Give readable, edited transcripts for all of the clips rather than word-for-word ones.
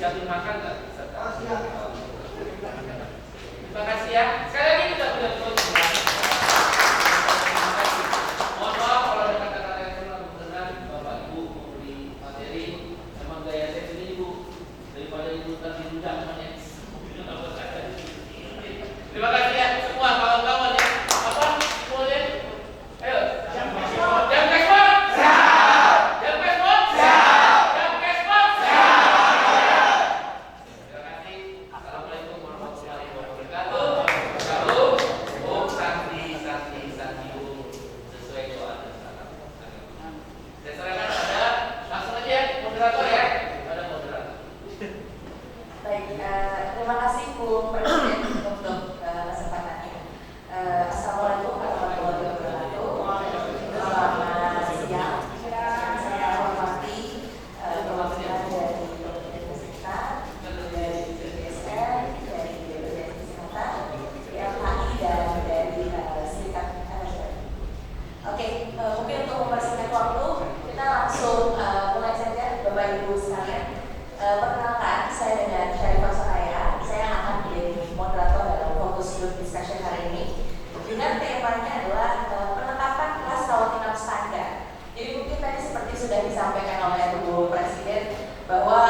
siapin makan nggak? Terima kasih ya. Sekali lagi kita berdua. Terima kasih. Mohon maaf kalau ada kata-kata yang kurang berkenan. Bapak Ibu memberi materi. Memang gaya saya sendiri Bu. Daripada ibu tadi diundang namanya. Terima kasih ya semua kawan-kawan ya. Apa? Boleh? Ayo. Jam cashbox. Jam cashbox. Siap. Jam cashbox. Siap. Jam cashbox. Siap. Terima kasih. Assalamualaikum warahmatullahi wabarakatuh. Shalom. Om Santi sesuai doa dan salam. Saya serahkan pada langsung aja moderator ya. Ada moderator. Baik, terima kasih Bu Presiden untuk kesempatannya. Assalamualaikum warahmatullahi wabarakatuh. Selamat siang. Saya hormati perwakilan dari universitas, dari BSN, dari BPJS Kesehatan, PLHI dan dari Serikat Pekerja. Oke, mungkin untuk mempersingkat waktu, kita langsung mulai saja Bapak Ibu sekalian. Perkenalkan, saya dengan Syarifah Soraya. Saya akan menjadi moderator dalam fokus group discussion hari ini. Dengan temanya adalah penetapan kelas rawat inap standar. Jadi mungkin tadi seperti sudah disampaikan oleh Bu Presiden bahwa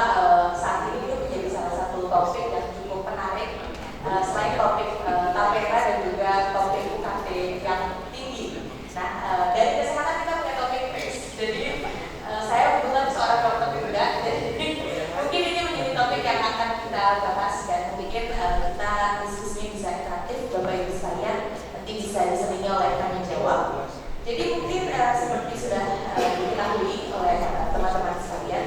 saat ini itu menjadi salah satu topik yang cukup menarik. Selain topik tapera dan juga topik UKT yang tinggi. Nah, dari kesehatan kita punya topik PRIS. Jadi saya kebetulan seorang dokter juga. Jadi mungkin ini menjadi topik yang akan kita bahas dan mungkin kita diskusinya bisa interaktif Bapak Ibu sekalian, nanti bisa diselingi oleh tanya jawab. Jadi mungkin seperti sudah diketahui oleh teman-teman sekalian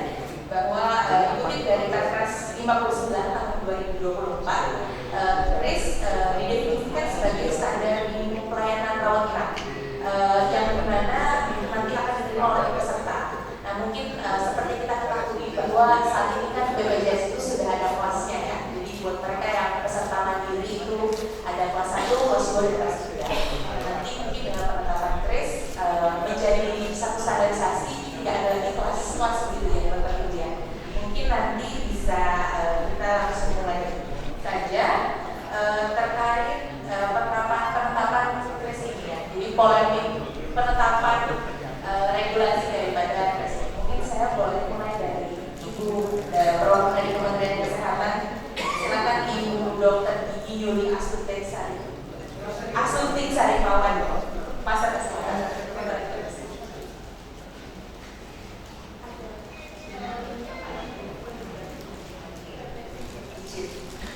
bahwa dikutip dari Perpres 59 tahun 2024, PRIS didefinisikan sebagai standar minimum pelayanan rawat inap yang dimana nanti akan diterima oleh peserta. Nah mungkin seperti kita ketahui bahwa saat ini kan BPJS itu sudah ada kelasnya ya. Jadi buat mereka yang peserta mandiri itu ada kelas 1, kelas 2, dan kelas 3. Nanti mungkin dengan penetapan PRIS menjadi satu standarisasi, tidak ada lagi kelas begitu ya Bapak Ibu ya. Mungkin nanti bisa kita langsung mulai saja terkait penetapan PRIS ini ya. Jadi polemik penetapan regulasi daripada PRIS. Mungkin saya boleh mulai dari Ibu perwakilan dari Kementerian Kesehatan. Silakan Ibu Dr. Gigi Yuli Astuti Sarimawan, Pasar Kesehatan.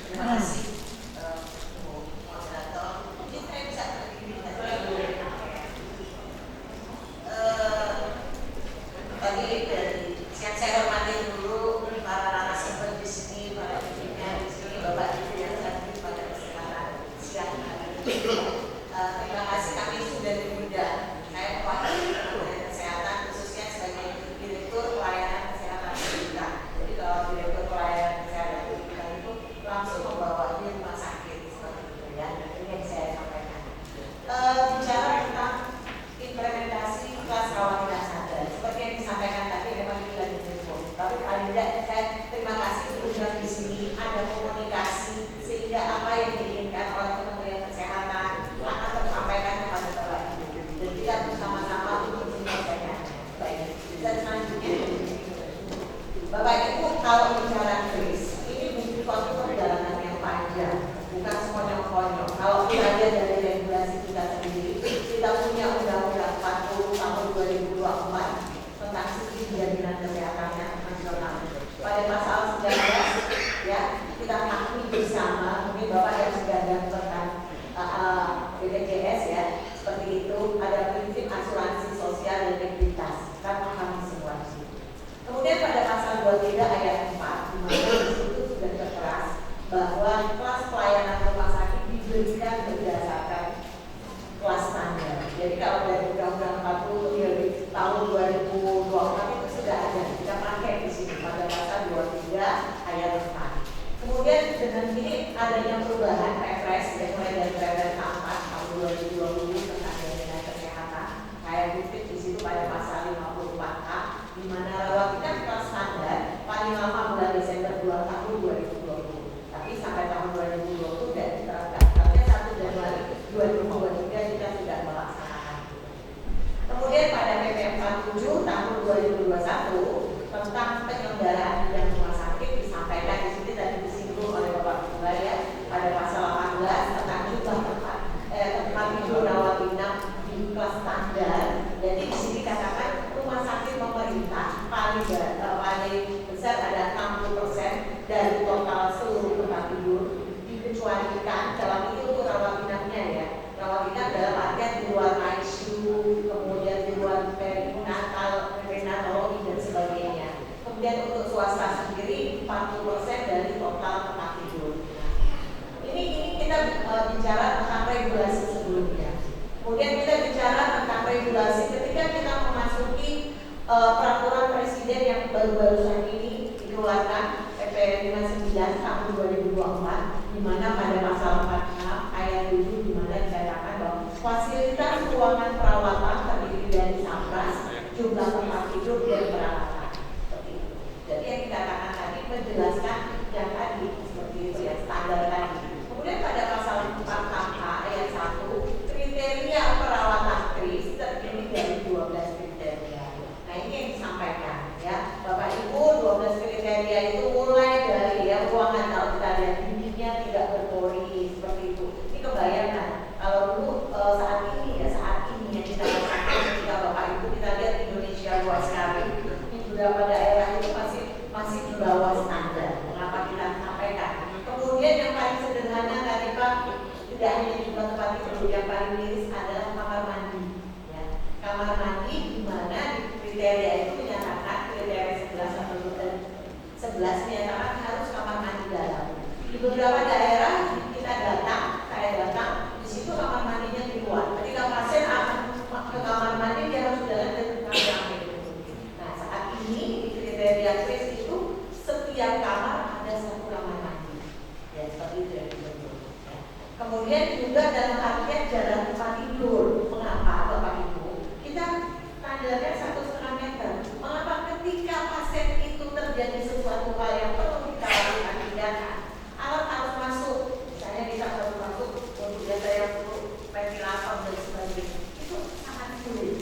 Terima kasih. Saya hormati dulu para narasumber di sini, para pimpinan di sini, Bapak Ibu yang hadir pada kesempatan siang hari ini. Terima kasih kami sudah diundang. Saya mewakili Kementerian Kesehatan khususnya sebagai Direktur Pelayanan Kesehatan Publika. Jadi kalau Direktur Pelayanan Kesehatan Publika itu langsung membawa di rumah sakit seperti itu ya. Ini yang saya sampaikan. Bicara tentang implementasi kelas rawat inap standar, seperti yang disampaikan tadi memang itu lagi telepon. Tapi paling tidak saya terima kasih diundang di sini, ada komunikasi sehingga apa yang diinginkan oleh Kementerian Kesehatan akan tersampaikan kepada Bapak Ibu. Dan kita bersama-sama untuk menyelesaikan. Baik. Dan selanjutnya, Bapak Ibu kalau bicara PRIS, ini butuh suatu perjalanan yang panjang, bukan sekonyong-konyong. Kalau kita lihat dari regulasi kita sendiri, kita punya Undang-Undang 40 tahun 2024 tentang sistem jaminan kesehatan nasional. Pada pasal 19 ya kita akui bersama, mungkin Bapak yang sudah daftarkan BPJS ya, seperti itu ada prinsip asuransi sosial dan integritas, kan kami semua. Kemudian pada pasal 23 ayat 4 di mana di situ sudah tertera bahwa kelas pelayanan rumah sakit diberikan berdasarkan kelas standar. Jadi kalau dari Undang-Undang 40 dari tahun 2024 itu sudah ada, kita pakai di sini pada pasal 23 ayat 4. Kemudian dengan ini adanya perubahan Perpres yang mulai dari Perpres 4 tahun 2020 tentang jaminan kesehatan. Kayak bukti di situ pada pasal 54A di mana rawat inap kelas standar paling lama bulan Desember 21 swasta sendiri 40% dari total tempat tidur. Ini kita bicara tentang regulasi sebelumnya. Kemudian kita bicara tentang regulasi ketika kita memasuki peraturan presiden yang baru-barusan ini dikeluarkan PP 59 tahun 2024, di mana pada pasal 46 ayat 7 di mana dikatakan bahwa fasilitas ruangan perawatan terdiri dari sampras, jumlah tempat tidur dan peralatan. Seperti itu. Jadi yang dikatakan tadi menjelaskan yang tadi seperti itu ya, standar tadi. Kemudian pada pasal 4 ayat 1 kriteria perawatan kris terdiri dari 12 kriteria. Nah ini yang disampaikan ya Bapak Ibu, 12 kriteria itu mulai dari ya ruangan kalau kita lihat dindingnya tidak berpori seperti itu. Ini kebayangkan kalau dulu saat ini yang kita rasakan ketika Bapak Ibu kita lihat Indonesia luas sekali, di beberapa daerah itu masih di bawah standar. Mengapa kita sampaikan? Kemudian yang paling sederhana tadi Pak, tidak hanya jumlah tempat tidur, yang paling miris adalah kamar mandi. Ya. Kamar mandi di mana di kriteria itu menyatakan kriteria 11 atau 11 menyatakan harus kamar mandi dalam. Di beberapa daerah kita datang, saya datang, di situ kamar mandinya di luar. Ketika pasien akan ke kamar mandi dia harus jalan ke kamar mandi. Nah saat ini di kriteria kris itu setiap kamar ada satu kamar mandi. Ya seperti itu yang dibentuk. Ya. Kemudian juga dalam artian jarak tempat tidur. Mengapa Bapak Ibu? Kita standarnya 1,5 meter. Mengapa ketika pasien itu terjadi sesuatu hal yang perlu kita lakukan tindakan, alat harus masuk, misalnya kita harus masuk untuk biasa yang perlu ventilator dan sebagainya, itu sangat sulit.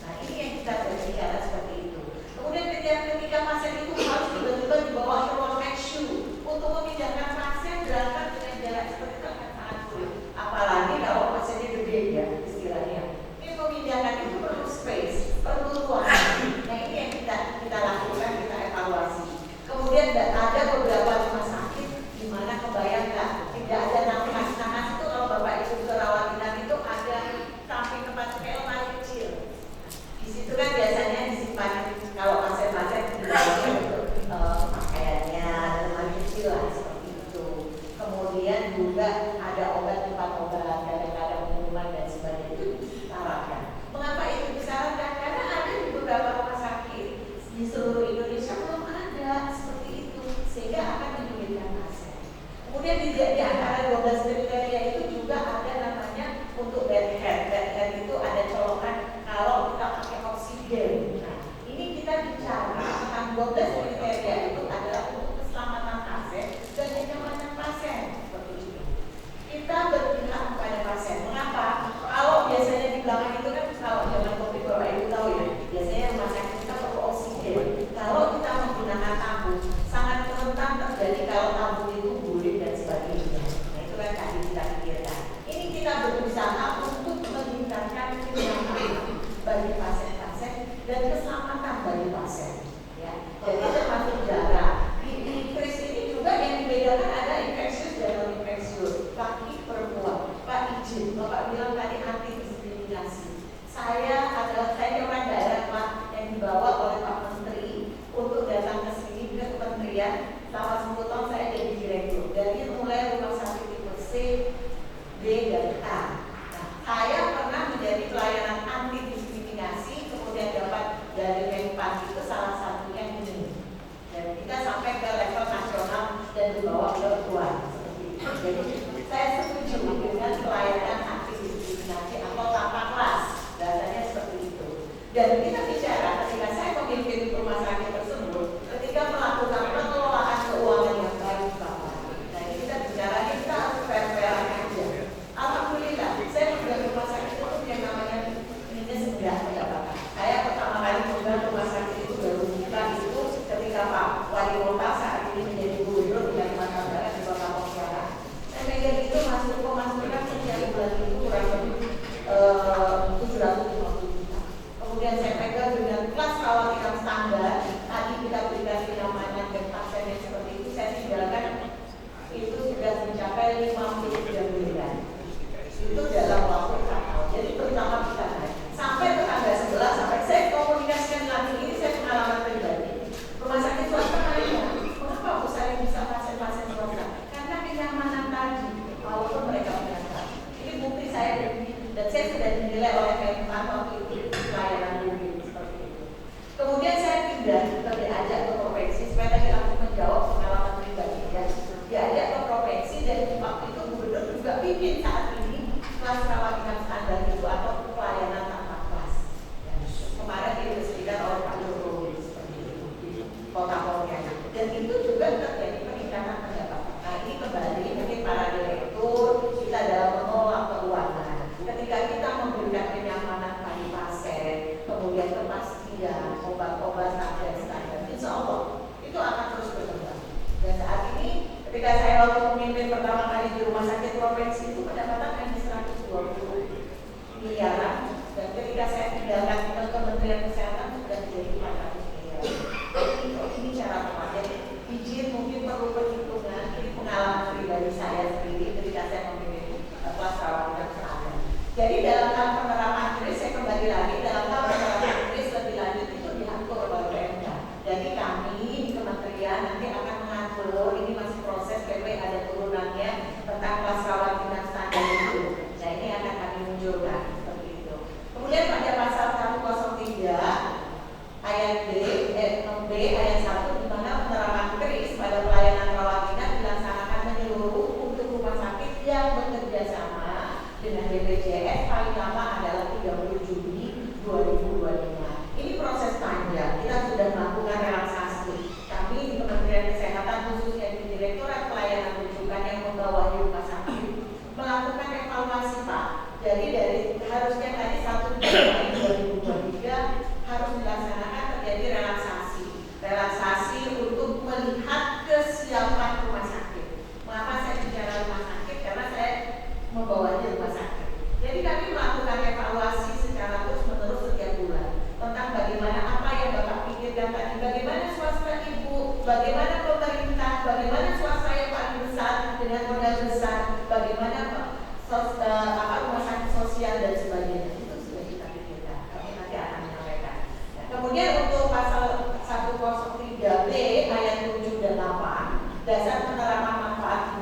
Nah ini yang kita berbicara seperti itu. Kemudian ketika pasien itu harus tiba-tiba dibawa ke ruang ICU untuk memindahkan pasien berangkat dengan jarak seperti itu akan sangat sulit. Apalagi kalau pasiennya gede ya istilahnya. Ini memindahkan itu perlu space, perlu ruangan. Nah ini yang kita lakukan, kita evaluasi. Kemudian ada beberapa rumah sakit di mana kebayangkan tidak ada napas itu kalau Bapak Ibu kerawat inap itu ada samping tempat kayak lemari kecil. Di situ kan biasanya disimpan kalau pasien-pasien untuk pakaiannya, lemari kecil lah seperti itu. Kemudian juga ada tempat obat, kadang-kadang minuman dan sebagainya itu disarankan. Mengapa itu disarankan? Karena ada di beberapa rumah sakit di seluruh Indonesia belum ada seperti itu, sehingga akan menyulitkan pasien. Kemudian di antara 12 kriteria itu juga ada namanya untuk bed head. Bed head itu ada colokan kalau kita pakai oksigen. Nah, ini kita bicara tentang 12 kriteria itu adalah untuk keselamatan pasien dan kenyamanan pasien seperti itu. Kita berpihak kepada pasien. Mengapa? Kalau biasanya di belakang itu kan kalau zaman COVID Bapak Ibu tahu ya, biasanya rumah sakit kita perlu oksigen. Kalau kita menggunakan tabung, sangat rentan terjadi kalau tabung itu burik dan sebagainya. Nah itu kan tadi kita pikirkan. Ini kita berusaha untuk meningkatkan kenyamanan bagi pasien-pasien dan keselamatan bagi pasien. Ya, jadi termasuk jarak. Di kris ini juga yang dibedakan ada infeksius dan non infeksius. Laki perempuan. Pak izin, Bapak bilang tadi anti diskriminasi. Saya orang daerah Pak yang dibawa oleh Pak Menteri untuk datang ke sini ke kementerian. Selama 10 tahun saya jadi direktur. Dari mulai rumah sakit tipe C, B dan A. Nah, saya pernah menjadi pelayanan anti diskriminasi, kemudian dapat dari Menpan itu salah satunya ini. Dan kita sampai ke level nasional dan dibawa ke luar seperti itu. Jadi saya setuju dengan pelayanan anti diskriminasi atau tanpa kelas, dasarnya seperti itu. Dan kita bicara ketika saya memimpin rumah sakit tersebut, ketika melakukan pengelolaan keuangan yang baik, Bapak. Nah ini kita bicara kita harus fair-fairan aja. Alhamdulillah, saya juga rumah sakit itu yang namanya minus 9 ya Bapak. Saya pertama kali membuat rumah sakit itu baru buka itu ketika Pak Wali Kota saat ini menjadi gubernur di Kalimantan Barat di Kota Pontianak. Saya megang itu pemasukan setiap bulan itu kurang lebih 750 juta. Kemudian saya pegang dengan kelas rawat inap standar. Tadi kita berikan kenyamanan dan pasiennya seperti itu. Saya tinggalkan itu sudah mencapai 53 miliar. Itu dalam waktu 4 tahun. Jadi pertama kita naik sampai tetangga sebelah, sampai saya komunikasikan lagi ini saya pengalaman pribadi. Rumah sakit swasta saya waktu memimpin pertama kali di rumah sakit provinsi itu pendapatan hanya 120 miliaran, dan ketika saya tinggalkan ke Kementerian Kesehatan sudah jadi 400 miliar. Ini cara tepat. Jadi izin mungkin perlu perhitungan. Ini pengalaman pribadi saya sendiri ketika saya memimpin kelas rawat dan. Jadi dalam hal penerapan kris, saya kembali lagi dalam hal penerapan kris lebih lanjut itu diatur oleh PMK. Jadi kami di kementerian nanti akan mengatur, ini masih proses PP ada turunannya tentang kelas rawat dengan standar itu. Nah ini akan kami munculkan seperti itu. Kemudian pada pasal 103 ayat B ayat 1 di mana penerapan kris pada pelayanan rawat inap dilaksanakan menyeluruh untuk rumah sakit yang bekerja sama dengan BPJS paling lama adalah 30 Juni 2025. Ini proses panjang. Kita sudah melakukan relaksasi. Kami di Kementerian Kesehatan khususnya di Direktorat Pelayanan Rujukan yang membawahi rumah sakit melakukan evaluasi Pak. Jadi dari harusnya tadi 1 Juni 2023 harus dilaksanakan terjadi relaksasi untuk melihat kesiapan rumah sakit. Mengapa saya bicara rumah sakit? Karena saya membawahi rumah sakit. Jadi kami melakukan evaluasi secara terus-menerus setiap bulan tentang bagaimana apa yang Bapak pikirkan tadi, bagaimana swasta ibu, bagaimana pemerintah, bagaimana swasta yang paling besar dengan modal besar, bagaimana rumah sakit sosial dan sebagainya. Itu sudah kita pikirkan. Kami nanti akan menyampaikan. Nah, kemudian untuk pasal 103B ayat 7 dan 8 dasar penerapan manfaat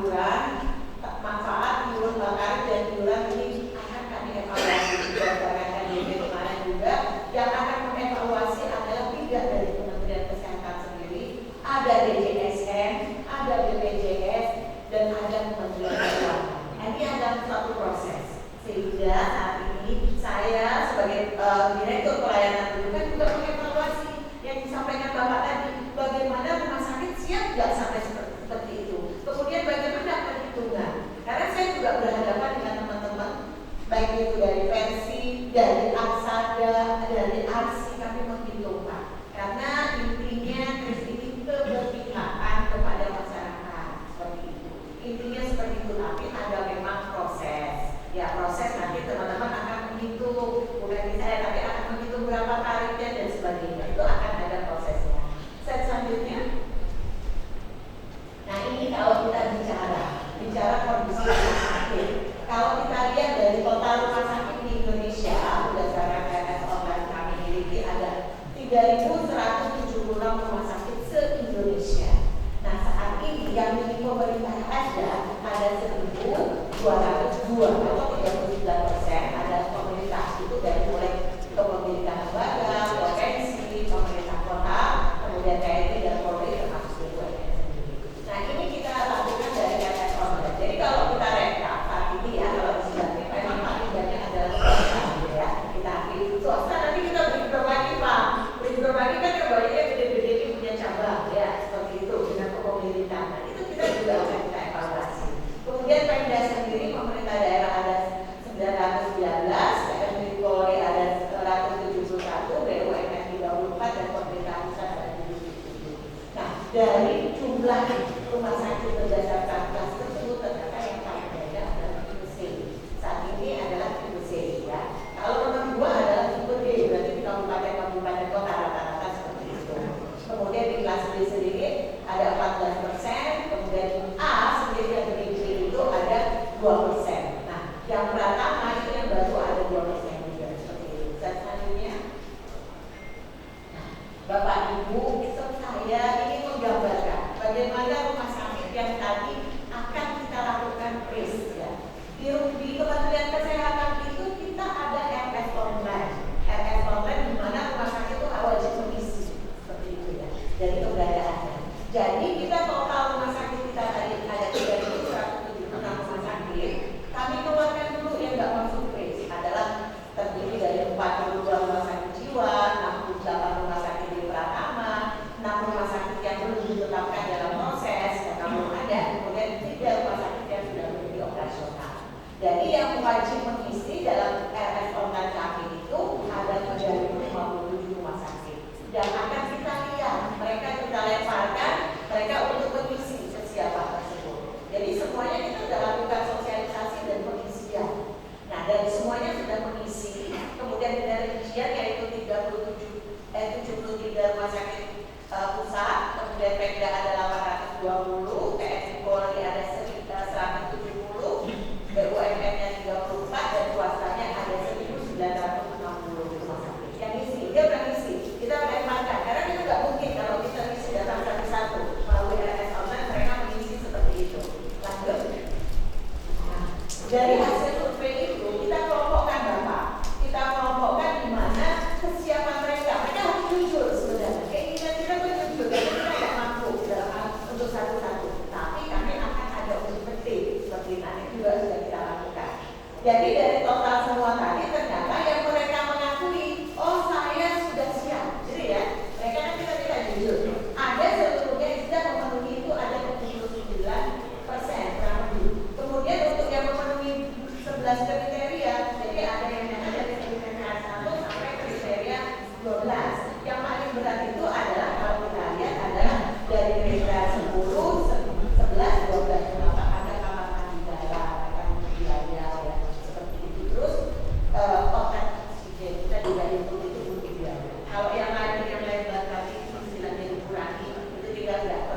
iuran bakar dan iuran ini akan kami evaluasi berdasarkan KDP kemarin juga. Yang akan mengevaluasi adalah tidak dari Kementerian Kesehatan sendiri, ada DJSN, ada BPJS, dan ada Kementerian Keuangan. Ini adalah suatu proses sehingga saat ini saya sebagai Direktur Pelayanan Rujukan juga mengevaluasi yang disampaikan Bapak tadi, bagaimana rumah sakit siap nggak sampai seperti itu. Kemudian bagaimana perhitungan. Karena saya juga berhadapan dengan teman-teman, baik itu dari versi, dari Aksada, dari ARSI, kami menghitungkan. Karena intinya kris ini keberpihakan kepada masyarakat, seperti itu. Intinya seperti itu, tapi ada memang proses. Ya proses nanti teman-teman akan menghitung, bukan di saya, tapi akan menghitung berapa tarifnya dan sebagainya. Itu akan ada prosesnya. Slide selanjutnya. Nah ini kalau kita bicara kondisi rumah sakit. Kalau kita lihat dari total rumah sakit di Indonesia berdasarkan RS online kami miliki ada 3.176 rumah sakit se-Indonesia. Nah saat ini yang milik pemerintah ada 1.202 atau 39%. Ada pemerintah itu dari mulai kepemilikan lembaga, provinsi, pemerintah kota, kemudian TNI dan Polri termasuk BUMN. Nah ini kita lakukan dari RS online. Jadi kalau kita rekap saat ini ya, kalau disebutnya memang paling banyak adalah swasta ya. Kita akui swasta, nanti kita berbagi Pak. Berbagi kan kebanyakan gede-gede ini punya cabang ya, seperti itu dengan kepemilikan. Nah itu kita juga akan kita evaluasi. Kemudian Pemda sendiri, pemerintah daerah ada 919, PMD Polri ada 171, BUMN 34 dan pemerintah pusat ada 77. Nah dari jumlah rumah sakit berdasarkan kelas tersebut ternyata yang paling banyak adalah tipe C. Saat ini adalah tipe C ya. Kalau nomor 2 adalah tipe D, berarti di kabupaten kota rata-rata seperti itu. Kemudian di kelas B sendiri ada 14%, kemudian A sendiri yang D itu ada 2%. Nah yang pertama itu yang baru ada 2% juga seperti itu. Selanjutnya, nah, Bapak Ibu, saya ingin menggambarkan bagaimana rumah sakit yang tadi akan kita lakukan kris ya. Di Kementerian Kesehatan itu kita ada RS online. RS online di mana rumah sakit itu wajib mengisi seperti itu ya. Jadi keberadaannya. Jadi kita total rumah sakit kita tadi ada 3.176 rumah sakit. Kami keluarkan dulu yang nggak masuk kris adalah terdiri dari 42 rumah sakit jiwa, 68 rumah sakit di Pratama, 6 rumah sakit yang belum ditetapkan dalam proses karena belum ada, kemudian 3 rumah sakit yang sudah menjadi operasional. Jadi yang wajib mengisi dalam RS online kami itu ada 3.057 rumah sakit. Dan akan kita lihat mereka kita lemparkan mereka untuk mengisi kesiapan tersebut. tersedia yaitu 73 rumah sakit pusat, kemudian Pemda ada 820, TNI Polri ada 170, BUMN-nya 34 dan swastanya ada 1.960 rumah sakit. Yang isi, dia udah isi, kita menempatkan karena kita nggak mungkin kalau kita isi data satu-satu melalui RS online mereka mengisi seperti itu. Lanjut. Nah, dari hasil survei itu kita kelompokkan Bapak, kita kelompokkan di mana kesiapan mereka harus jujur sebenarnya. Keinginan kita pun jujur, karena kita tidak mampu untuk satu-satu. Tapi kami akan ada uji petik seperti tadi juga sudah kita lakukan. Jadi dari total semua tadi ternyata yang mereka mengakui, oh saya sudah siap. Jadi ya, mereka kan kita tidak jujur. Ada seluruhnya yang sudah memenuhi itu ada 79%. Kemudian untuk yang memenuhi 11 kriteria, jadi ada yang dari kriteria 1 sampai kriteria 12. Yang paling berat itu adalah kalau kita lihat adalah dari kriteria 10, 11, 12. Kenapa? Ada kamar mandi dalam, kamar mandi ya, seperti itu. Terus otak oksigen kita juga hitung itu ideal. Kalau yang lain yang lebar tadi istilahnya dikurangi, itu tinggal berapa